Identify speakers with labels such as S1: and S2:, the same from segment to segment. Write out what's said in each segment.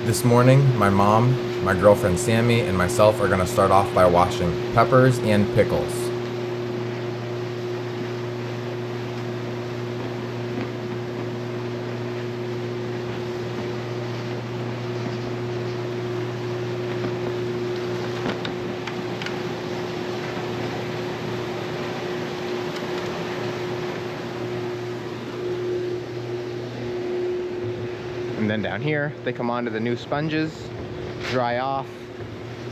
S1: This morning, my mom, my girlfriend Sammy, and myself are going to start off by washing peppers and pickles. And then down here, they come onto the new sponges, dry off,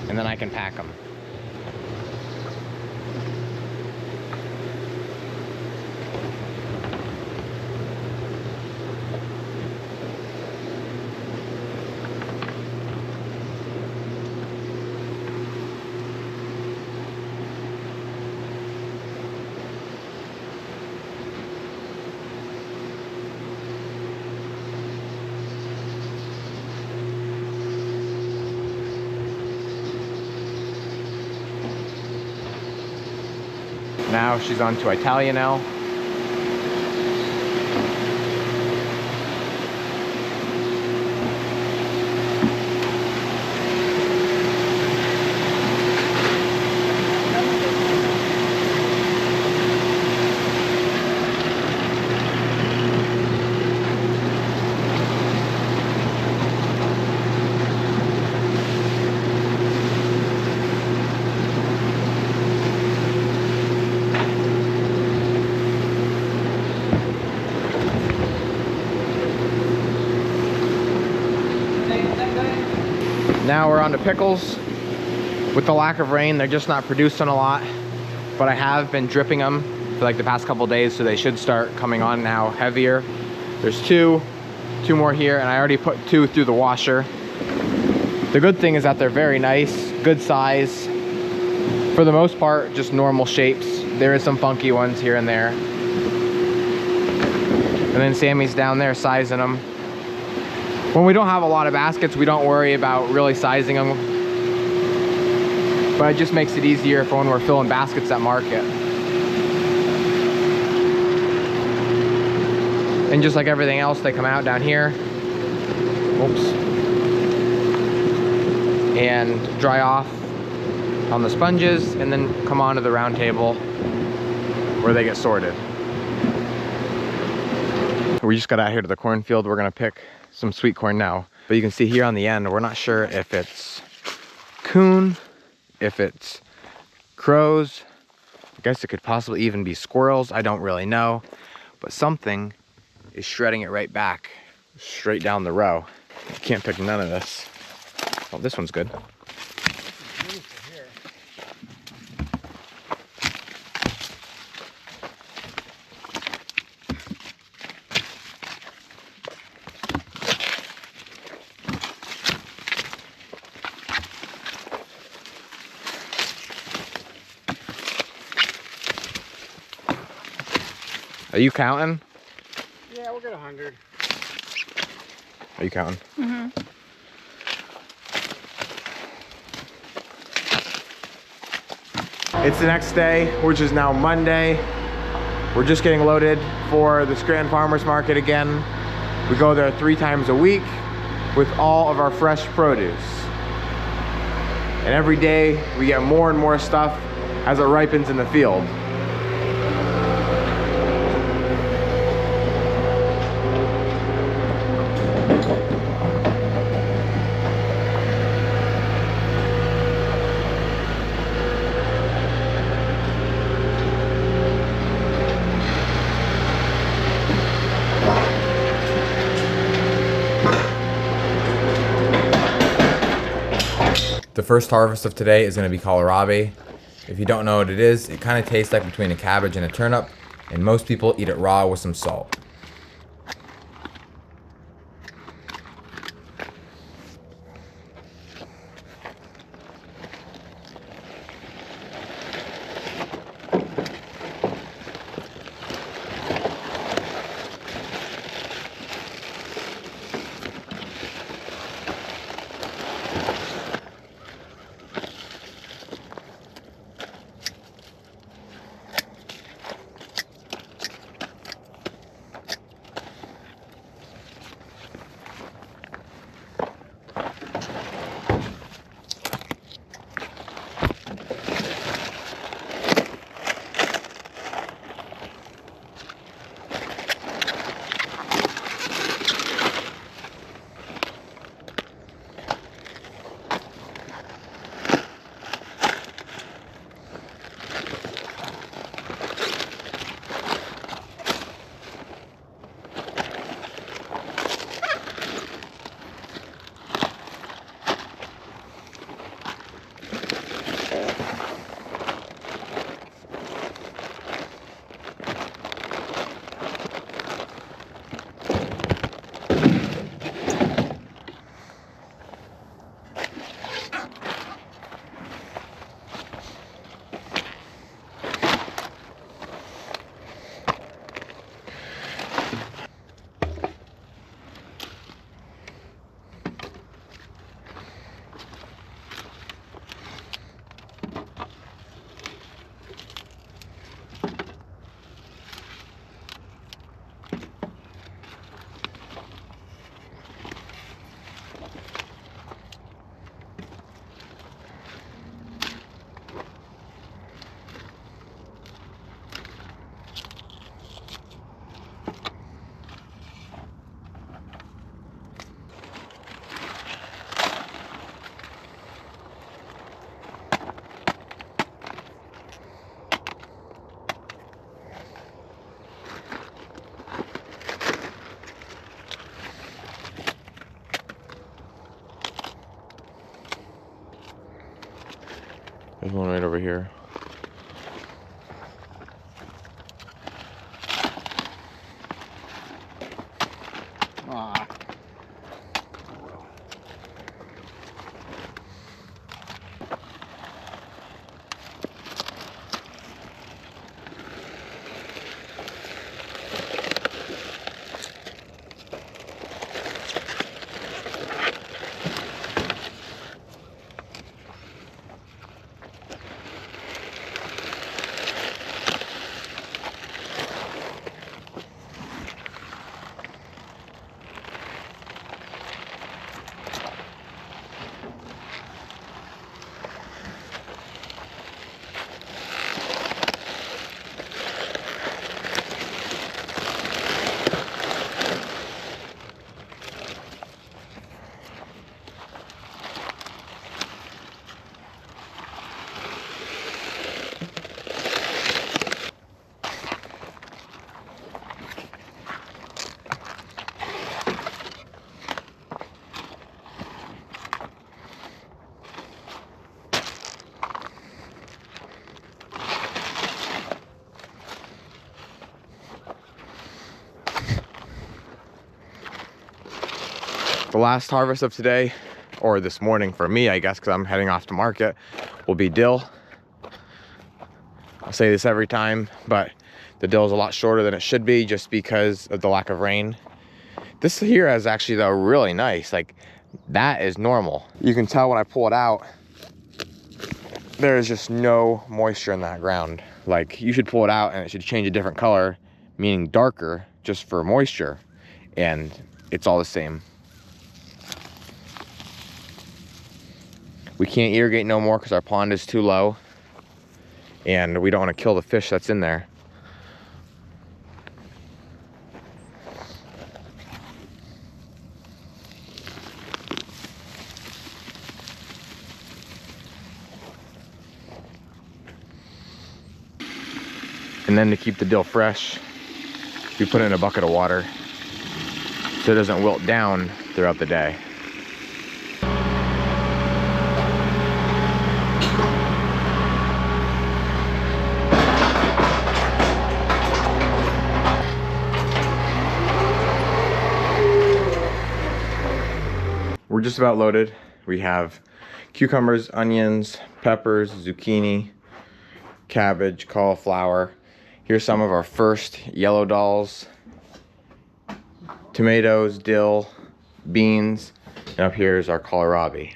S1: and then I can pack them. Now she's on to Italian L. Now we're on to pickles. With the lack of rain, they're just not producing a lot, but I have been dripping them for like the past couple days, so they should start coming on now heavier. There's two more here, and I already put 2 through the washer. The good thing is that they're very nice, good size. For the most part, just normal shapes. There is some funky ones here and there. And then Sammy's down there sizing them. When we don't have a lot of baskets, we don't worry about really sizing them. But it just makes it easier for when we're filling baskets at market. And just like everything else, they come out down here. Oops. And dry off on the sponges, and then come onto the round table where they get sorted. We just got out here to the cornfield. We're gonna pick some sweet corn now, but you can see here on the end, we're not sure if it's coon, if it's crows. I guess it could possibly even be squirrels. I don't really know, but something is shredding it right back, straight down the row. You can't pick none of this. Oh, this one's good. Are you counting?
S2: Yeah, we'll get 100.
S1: Are you counting?
S3: Mm-hmm.
S1: It's the next day, which is now Monday. We're just getting loaded for the Scranton Farmers Market again. We go there 3 times a week with all of our fresh produce. And every day we get more and more stuff as it ripens in the field. The first harvest of today is going to be kohlrabi. If you don't know what it is, it kind of tastes like between a cabbage and a turnip, and most people eat it raw with some salt. There's one right over here.
S2: Ah.
S1: The last harvest of today, or this morning for me, I guess, because I'm heading off to market, will be dill. I'll say this every time, but the dill is a lot shorter than it should be just because of the lack of rain. This here is actually, though, really nice. Like, that is normal. You can tell when I pull it out, there is just no moisture in that ground. Like, you should pull it out and it should change a different color, meaning darker, just for moisture, and it's all the same. We can't irrigate no more because our pond is too low and we don't want to kill the fish that's in there. And then to keep the dill fresh, we put it in a bucket of water so it doesn't wilt down throughout the day. We're just about loaded. We have cucumbers, onions, peppers, zucchini, cabbage, cauliflower. Here's some of our first yellow dolls, tomatoes, dill, beans, and up here is our kohlrabi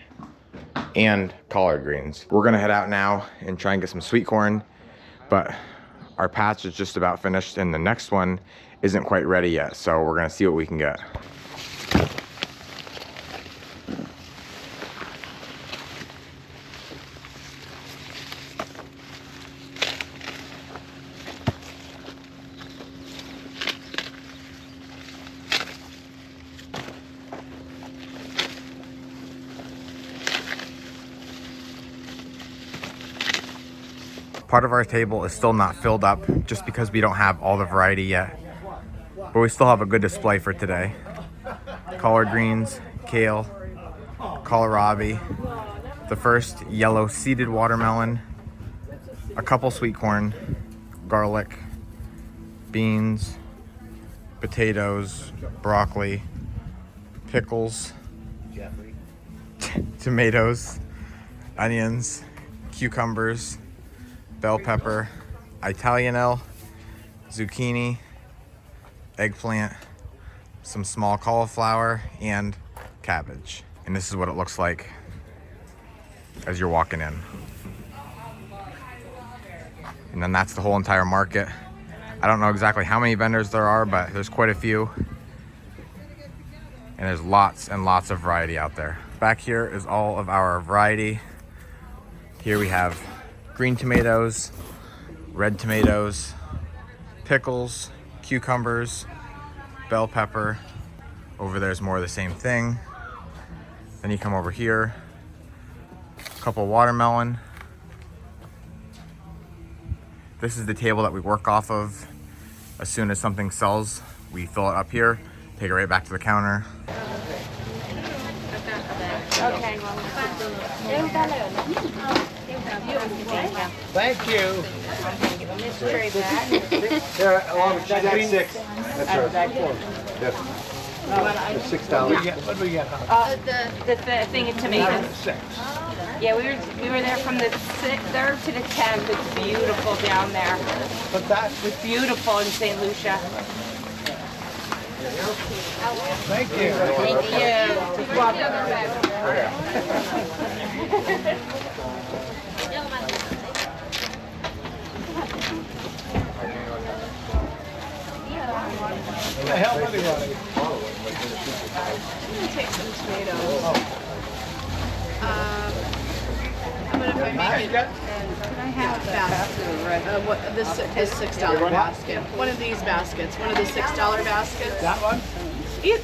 S1: and collard greens. We're gonna head out now and try and get some sweet corn, but our patch is just about finished and the next one isn't quite ready yet, so we're gonna see what we can get. Part of our table is still not filled up just because we don't have all the variety yet, but we still have a good display for today. Collard greens, kale, kohlrabi, the first yellow seeded watermelon, a couple sweet corn, garlic, beans, potatoes, broccoli, pickles, tomatoes, onions, cucumbers, bell pepper, Italianelle, zucchini, eggplant, some small cauliflower, and cabbage. And this is what it looks like as you're walking in. And then that's the whole entire market. I don't know exactly how many vendors there are, but there's quite a few. And there's lots and lots of variety out there. Back here is all of our variety. Here we have green tomatoes, red tomatoes, pickles, cucumbers, bell pepper. Over there's more of the same thing. Then you come over here, a couple watermelon. This is the table that we work off of. As soon as something sells, we fill it up here, take it right back to the counter.
S3: Thank you.
S4: This tray back.
S3: There, along with that 6. That's right. Yes. $6. What do we get?
S4: The thing of tomatoes.
S3: 6.
S4: Yeah, we were there from the 3rd to the 10th. It's beautiful down there.
S3: What's that?
S4: It's beautiful in St. Lucia.
S3: Thank you.
S4: Thank
S3: Can I help anybody?
S5: I'm gonna take some tomatoes. I'm gonna make it. Can I have a basket? This is $6 basket. One of these baskets. One of the $6 baskets.
S3: That one?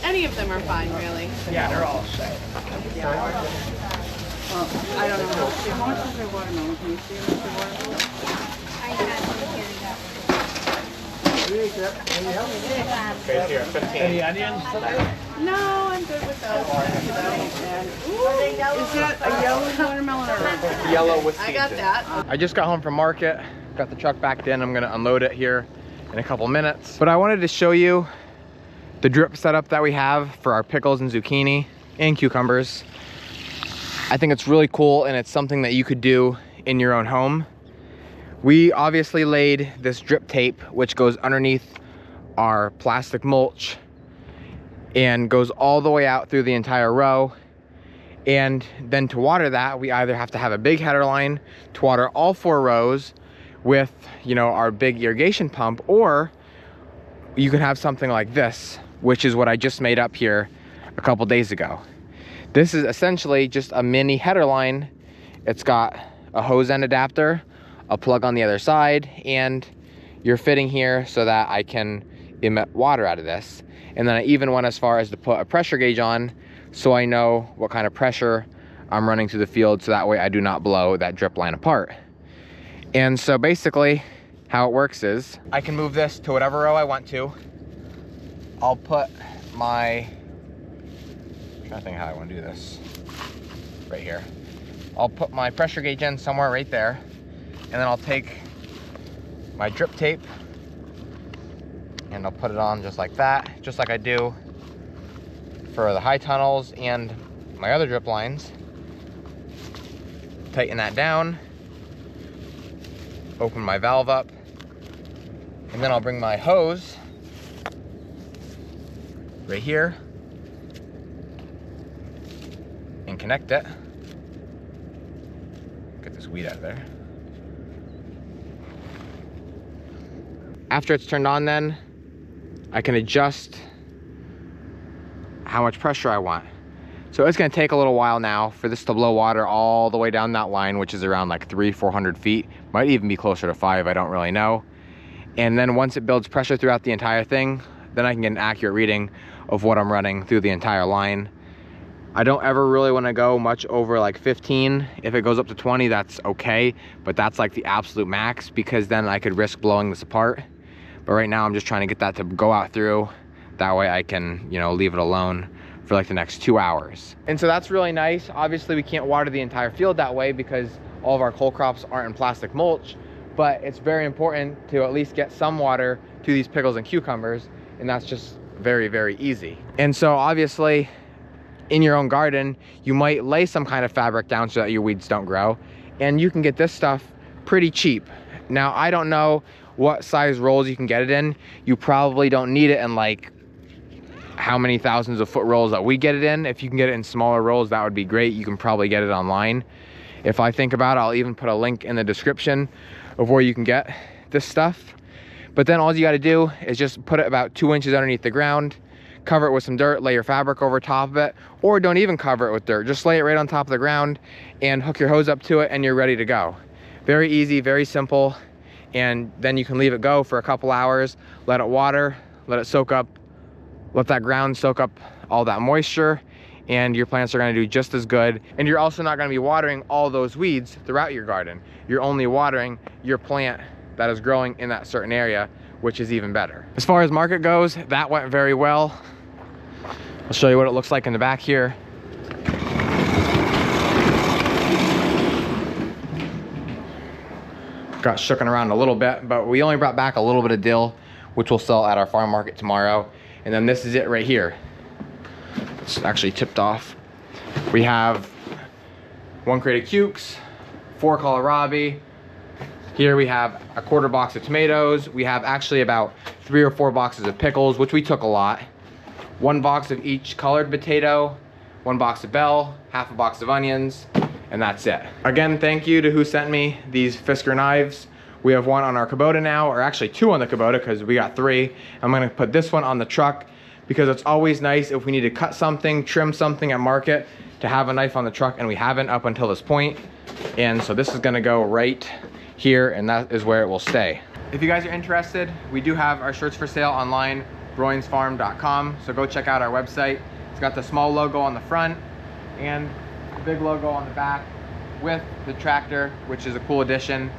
S5: Any of them are fine, really.
S3: Yeah, they're all the same.
S5: I don't know.
S6: How much is their watermelon? Can you see how much their watermelon?
S1: Okay, here, 15.
S3: Any onions today?
S5: No, I'm good with those.
S6: Is that a yellow watermelon or a
S1: Yellow with
S5: I got
S1: seeds in it.
S5: that.
S1: I just got home from market, got the truck backed in. I'm gonna unload it here in a couple minutes. But I wanted to show you the drip setup that we have for our pickles and zucchini and cucumbers. I think it's really cool, and it's something that you could do in your own home. We obviously laid this drip tape, which goes underneath our plastic mulch and goes all the way out through the entire row. And then to water that, we either have to have a big header line to water all 4 rows with, you know, our big irrigation pump, or you could have something like this, which is what I just made up here a couple days ago. This is essentially just a mini header line. It's got a hose end adapter, a plug on the other side, and you're fitting here so that I can emit water out of this. And then I even went as far as to put a pressure gauge on so I know what kind of pressure I'm running through the field, so that way I do not blow that drip line apart. And so basically how it works is I can move this to whatever row I want to. I'll put my, I'm trying to think how I want to do this, right here. I'll put my pressure gauge in somewhere right there, and then I'll take my drip tape and I'll put it on just like that, just like I do for the high tunnels and my other drip lines. Tighten that down, open my valve up, and then I'll bring my hose right here and connect it. Get this weed out of there. After it's turned on, then I can adjust how much pressure I want. So it's gonna take a little while now for this to blow water all the way down that line, which is around like 300-400 feet. Might even be closer to 5, I don't really know. And then once it builds pressure throughout the entire thing, then I can get an accurate reading of what I'm running through the entire line. I don't ever really want to go much over like 15. If it goes up to 20, that's okay, but that's like the absolute max, because then I could risk blowing this apart. But right now I'm just trying to get that to go out through. That way I can, you know, leave it alone for like the next 2 hours. And so that's really nice. Obviously we can't water the entire field that way because all of our cole crops aren't in plastic mulch, but it's very important to at least get some water to these pickles and cucumbers, and that's just very, very easy. And so obviously in your own garden, you might lay some kind of fabric down so that your weeds don't grow, and you can get this stuff pretty cheap. Now, I don't know what size rolls you can get it in. You probably don't need it in like how many thousands of foot rolls that we get it in. If you can get it in smaller rolls, that would be great. You can probably get it online. If I think about it, I'll even put a link in the description of where you can get this stuff. But then all you got to do is just put it about 2 inches underneath the ground, cover it with some dirt, lay your fabric over top of it, or don't even cover it with dirt. Just lay it right on top of the ground and hook your hose up to it, and you're ready to go. Very easy, very simple. And then you can leave it go for a couple hours, let it water, let it soak up, let that ground soak up all that moisture, and your plants are going to do just as good. And you're also not going to be watering all those weeds throughout your garden. You're only watering your plant that is growing in that certain area, which is even better. As far as market goes, that went very well. I'll show you what it looks like in the back here. got shooken around a little bit, but we only brought back a little bit of dill, which we'll sell at our farm market tomorrow. And then this is it right here. It's actually tipped off. We have 1 crate of cukes, 4 kohlrabi. Here we have a 1/4 box of tomatoes. We have actually about 3 or 4 boxes of pickles, which we took a lot. 1 box of each colored potato, 1 box of bell, 1/2 box of onions, and that's it. Again, thank you to who sent me these Fisker knives. We have 1 on our Kubota now, or actually 2 on the Kubota because we got 3. I'm gonna put this one on the truck because it's always nice if we need to cut something, trim something at market, to have a knife on the truck, and we haven't up until this point. And so this is gonna go right here, and that is where it will stay. If you guys are interested, we do have our shirts for sale online, broyansfarm.com. So go check out our website. It's got the small logo on the front and the big logo on the back with the tractor, which is a cool addition.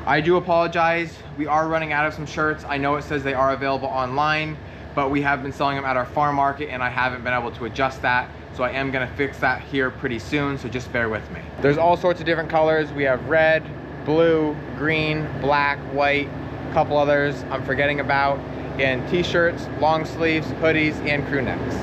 S1: I do apologize. We are running out of some shirts. I know it says they are available online, but we have been selling them at our farm market and I haven't been able to adjust that. So I am gonna fix that here pretty soon, so just bear with me. There's all sorts of different colors. We have red, blue, green, black, white, a couple others I'm forgetting about, and t-shirts, long sleeves, hoodies, and crew necks.